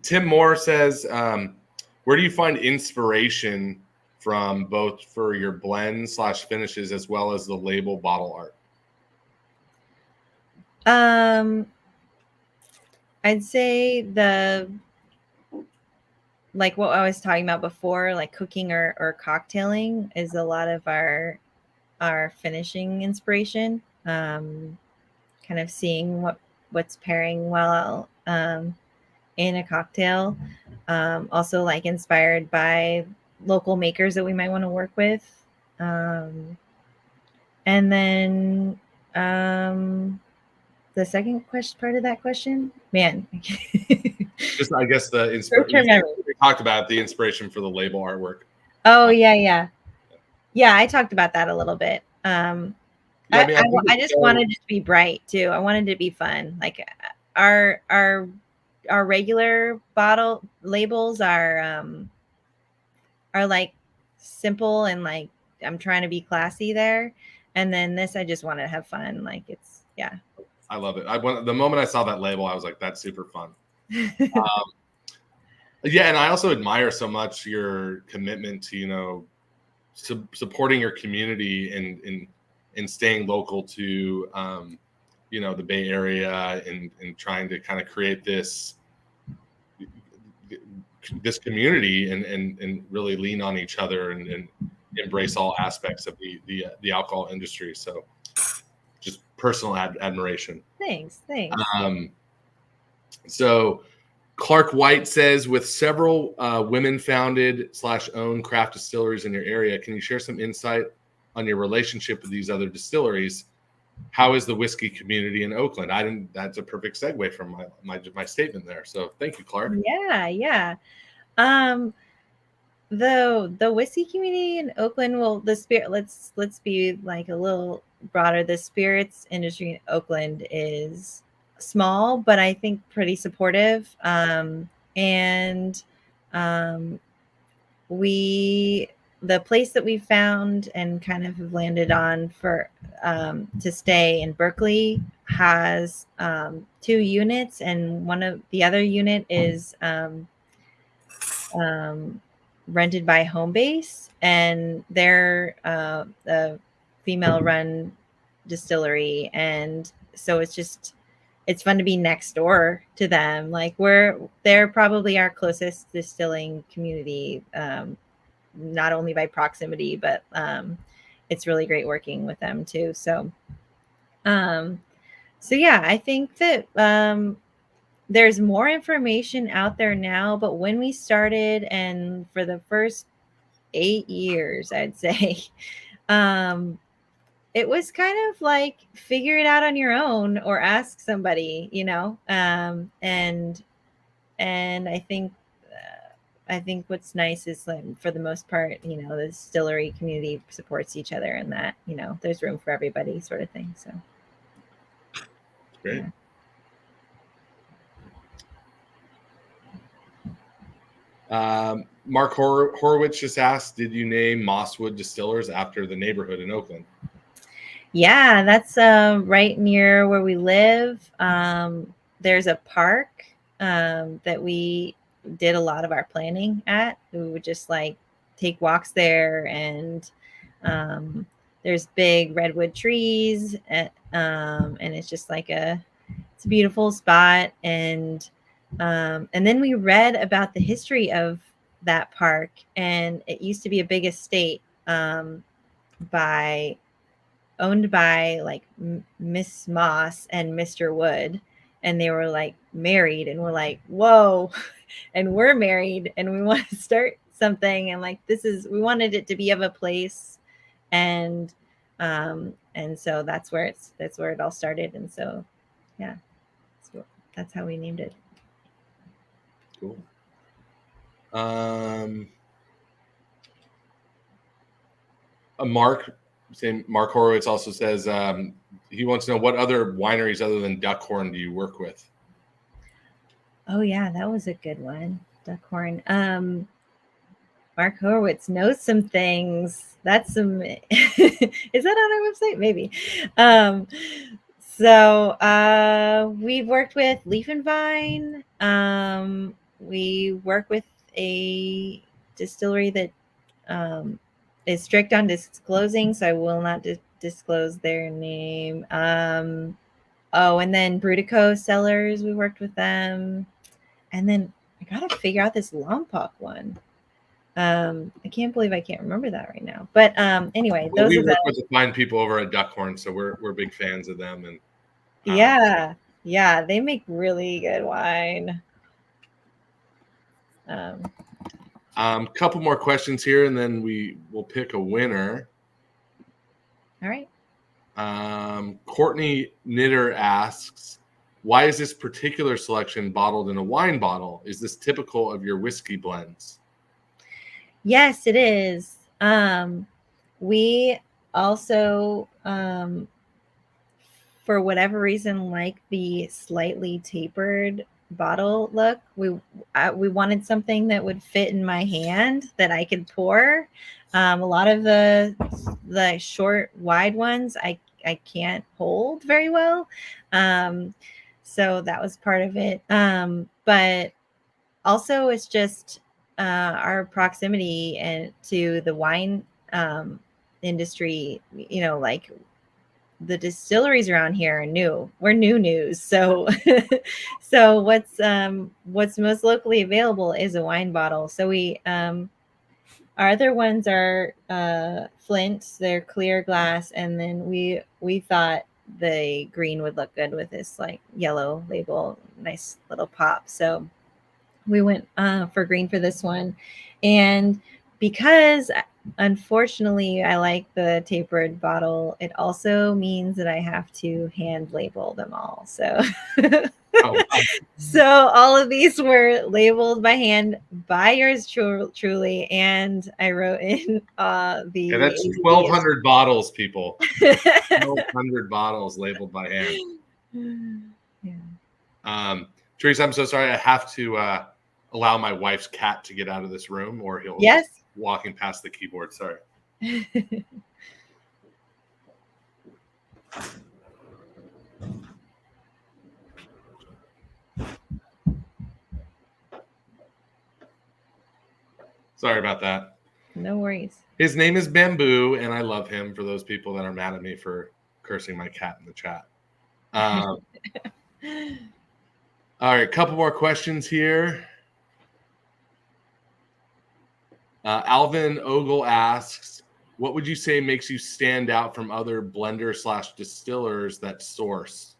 Tim Moore says, where do you find inspiration from, both for your blends / finishes as well as the label bottle art? I'd say like what I was talking about before, like cooking or cocktailing is a lot of our finishing inspiration. Kind of seeing what's pairing well in a cocktail. Also like inspired by local makers that we might want to work with. And then the second part of that question, man. Just, I guess the inspiration we talked about, the inspiration for the label artwork. Oh yeah. I talked about that a little bit. I just wanted it to be bright too. I wanted it to be fun. Like our regular bottle labels are like simple and like I'm trying to be classy there. And then this, I just want to have fun. Like it's, yeah. I love it. The moment I saw that label, I was like, that's super fun. Yeah. And I also admire so much your commitment to, you know, supporting your community and staying local to, you know, the Bay Area and trying to kind of create this community and really lean on each other and embrace all aspects of the alcohol industry. So just personal admiration. Thanks. So Clark White says, with several women-founded / owned craft distilleries in your area, can you share some insight on your relationship with these other distilleries? How is the whiskey community in Oakland? That's a perfect segue from my statement there. So thank you, Clark. Yeah. The whiskey community in Oakland, well, the spirit, let's be like a little broader. The spirits industry in Oakland is small, but I think pretty supportive. The place that we found and kind of have landed on for to stay in Berkeley has 2 units, and one of the other unit is rented by Homebase, and they're a female-run distillery, and so it's fun to be next door to them. Like they're probably our closest distilling community, not only by proximity, but it's really great working with them too. So yeah, I think that there's more information out there now, but when we started and for the first 8 years, I'd say, it was kind of like figure it out on your own or ask somebody, you know? And I think what's nice is, like, for the most part, you know, the distillery community supports each other, and that, you know, there's room for everybody, sort of thing. So great. Yeah. Mark Horowitz just asked, did you name Mosswood Distillers after the neighborhood in Oakland? Yeah, that's right near where we live. There's a park that we did a lot of our planning at. We would just like take walks there, and there's big redwood trees, and it's just like it's a beautiful spot. And then we read about the history of that park, and it used to be a big estate owned by like Miss Moss and Mr. Wood, and they were like married, and we're like, whoa, and we're married, and we want to start something, and like we wanted it to be of a place, and And so that's where it all started. And so, yeah, so that's how we named it. Cool. Mark Horowitz also says he wants to know what other wineries other than Duckhorn do you work with? Oh yeah, that was a good one. Duckhorn. Mark Horowitz knows some things. That's some is that on our website? Maybe. We've worked with Leaf and Vine. We work with a distillery that is strict on disclosing, so I will not disclose their name. And then Brutico Cellars, we worked with them. And then I gotta figure out this Lompoc one. I can't believe I can't remember that right now. But anyway, we work with the fine people over at Duckhorn, so we're big fans of them. And yeah, they make really good wine. Couple more questions here, and then we'll pick a winner. All right. Courtney Knitter asks, why is this particular selection bottled in a wine bottle? Is this typical of your whiskey blends? Yes, it is. We also, for whatever reason, like the slightly tapered bottle look. We wanted something that would fit in my hand that I could pour. A lot of the short, wide ones I can't hold very well. So that was part of it. But also it's just our proximity and to the wine industry, like the distilleries around here are new. We're new news. So so what's most locally available is a wine bottle. So we our other ones are Flint, they're clear glass, and then we thought the green would look good with this like yellow label, nice little pop. So we went for green for this one. And because unfortunately I like the tapered bottle, it also means that I have to hand label them all. So so all of these were labeled by hand by yours truly, and I wrote in the that's 1,200 bottles, people. 1,200 bottles labeled by hand. Yeah. Teresa, I'm so sorry. I have to allow my wife's cat to get out of this room, or he'll walking past the keyboard. Sorry. Sorry about that. No worries. His name is Bamboo, and I love him, for those people that are mad at me for cursing my cat in the chat. All right, a couple more questions here. Alvin Ogle asks, what would you say makes you stand out from other blender/distillers that source?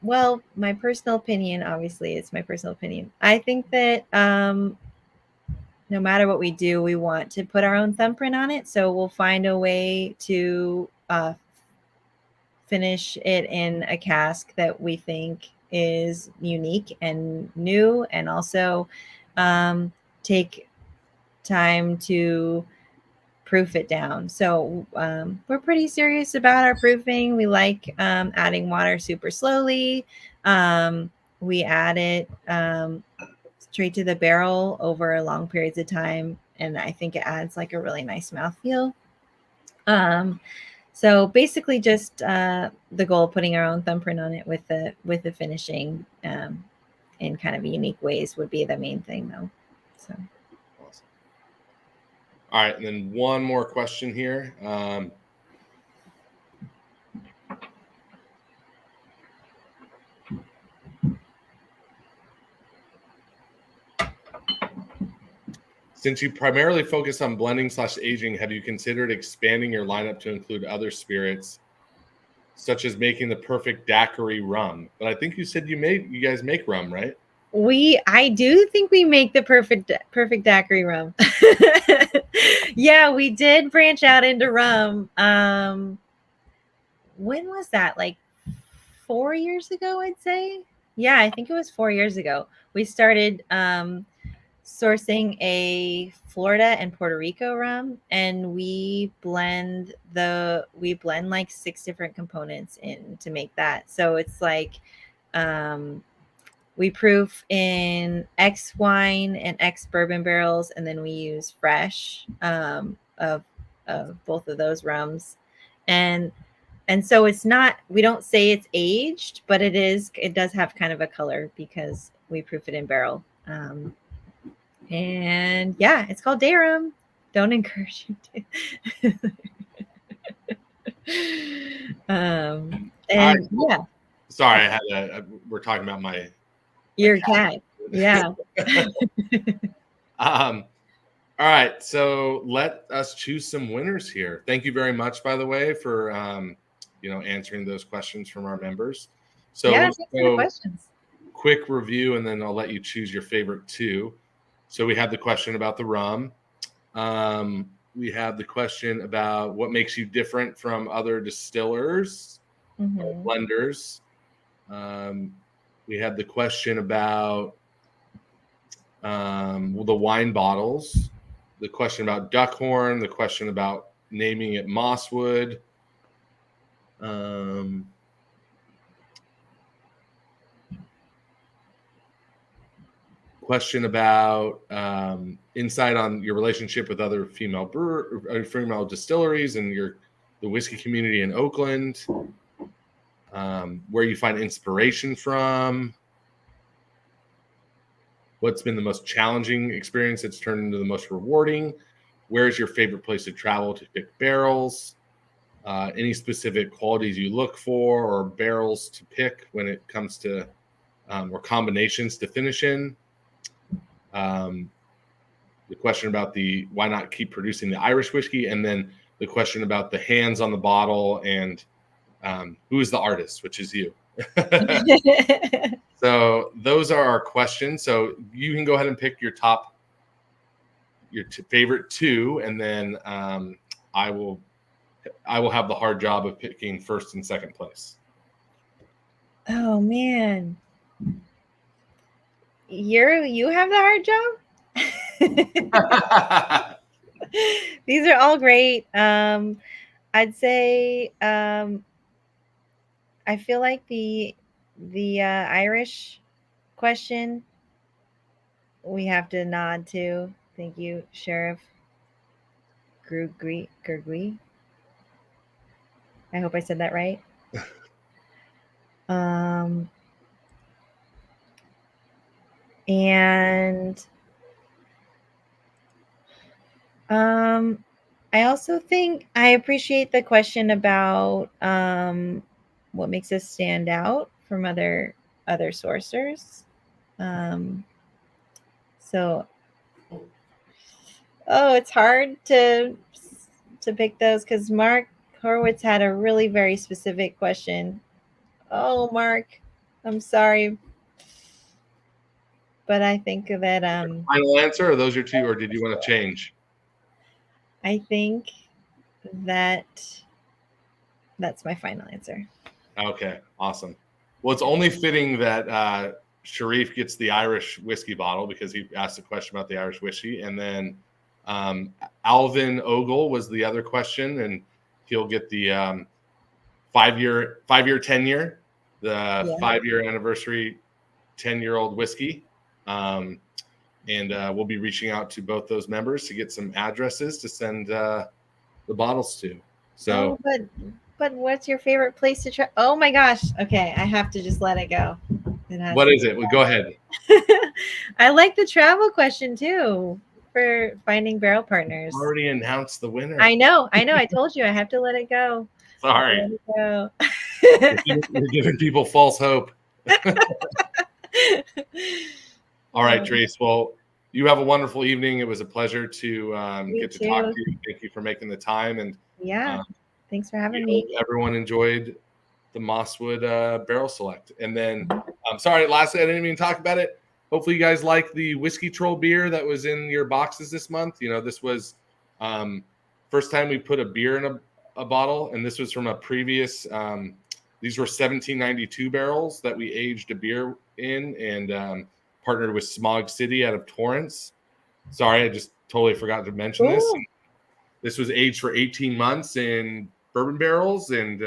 Well, my personal opinion, obviously, it's my personal opinion. I think that no matter what we do, we want to put our own thumbprint on it. So we'll find a way to finish it in a cask that we think is unique and new, and also take time to proof it down. So we're pretty serious about our proofing. We like adding water super slowly. We add it straight to the barrel over long periods of time, and I think it adds like a really nice mouthfeel. So basically just the goal of putting our own thumbprint on it with the finishing in kind of unique ways would be the main thing, though. So awesome. All right, and then one more question here. Since you primarily focus on blending/aging, have you considered expanding your lineup to include other spirits, such as making the perfect daiquiri rum? But I think you said you guys make rum, right? I do think we make the perfect daiquiri rum. Yeah, we did branch out into rum. When was that? Like 4 years ago, I'd say. Yeah, I think it was 4 years ago. We started sourcing a Florida and Puerto Rico rum, and we blend like 6 different components in to make that. So it's like we proof in X wine and X bourbon barrels, and then we use fresh of both of those rums, and so it's not, we don't say it's aged, but it does have kind of a color because we proof it in barrel. And yeah, it's called day rum. Don't encourage you to. And right. yeah, Sorry, we're talking about my your cat. Yeah. All right, so let us choose some winners here. Thank you very much, by the way, for answering those questions from our members. So Yeah, let's thanks for the go questions. quick review, and then I'll let you choose your favorite 2. So we had the question about the rum. We have the question about what makes you different from other distillers, or blenders. We had the question about the wine bottles, the question about Duckhorn, the question about naming it Mosswood. Question about insight on your relationship with other female distilleries and the whiskey community in Oakland, where you find inspiration from, what's been the most challenging experience that's turned into the most rewarding, where's your favorite place to travel to pick barrels, any specific qualities you look for or barrels to pick when it comes to or combinations to finish in. The question about why not keep producing the Irish whiskey, and then the question about the hands on the bottle and who is the artist, which is you. So those are our questions. So you can go ahead and pick your favorite 2, and then I will have the hard job of picking first and second place. Oh man, you have the hard job. These are all great. I'd say I feel like the Irish question we have to nod to. Thank you, Sheriff Gergui. I hope I said that right. And I also think I appreciate the question about what makes us stand out from other sourcers. So, it's hard to pick those because Mark Horowitz had a really very specific question. Oh, Mark, I'm sorry, but I think that final answer, or those are 2, or did you want to change? I think that's my final answer. Okay, awesome. Well, it's only fitting that Sharif gets the Irish whiskey bottle because he asked a question about the Irish whiskey, and then Alvin Ogle was the other question, and he'll get the 5-year tenure, the 5-year anniversary 10-year-old whiskey. And we'll be reaching out to both those members to get some addresses to send the bottles to. So, but what's your favorite place to try? Oh my gosh! Okay, I have to just let it go. What is it? Well, go ahead. I like the travel question too for finding barrel partners. Already announced the winner. I know. I told you I have to let it go. Sorry. Let it go. You're giving people false hope. All right, Trace. Well, you have a wonderful evening. It was a pleasure to get to talk to you. Thank you for making the time. And thanks for having me. Everyone enjoyed the Mosswood Barrel Select. And then, I'm sorry, lastly, I didn't even talk about it. hopefully you guys like the Whiskey Troll beer that was in your boxes this month. You know, this was first time we put a beer in a bottle, and this was from a previous. These were 1792 barrels that we aged a beer in, and partnered with Smog City out of Torrance. Sorry, I just totally forgot to mention this. Ooh. This was aged for 18 months in bourbon barrels, and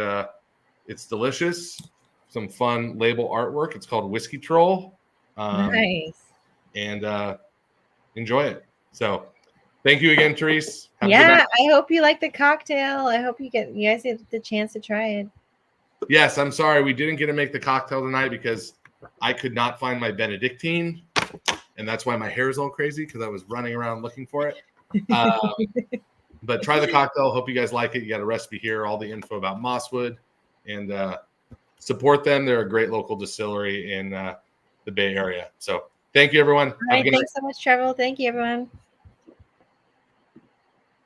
it's delicious. Some fun label artwork. It's called Whiskey Troll. Nice. And enjoy it. So thank you again, Therese. Have a good Yeah, night. I hope you like the cocktail. I hope you guys get the chance to try it. Yes, I'm sorry we didn't get to make the cocktail tonight because I could not find my Benedictine, and that's why my hair is all crazy because I was running around looking for it. But try the cocktail. Hope you guys like it. You got a recipe here, all the info about Mosswood, and support them. They're a great local distillery in the Bay Area. So thank you, everyone. All right, thanks so much, Trevor. Thank you, everyone.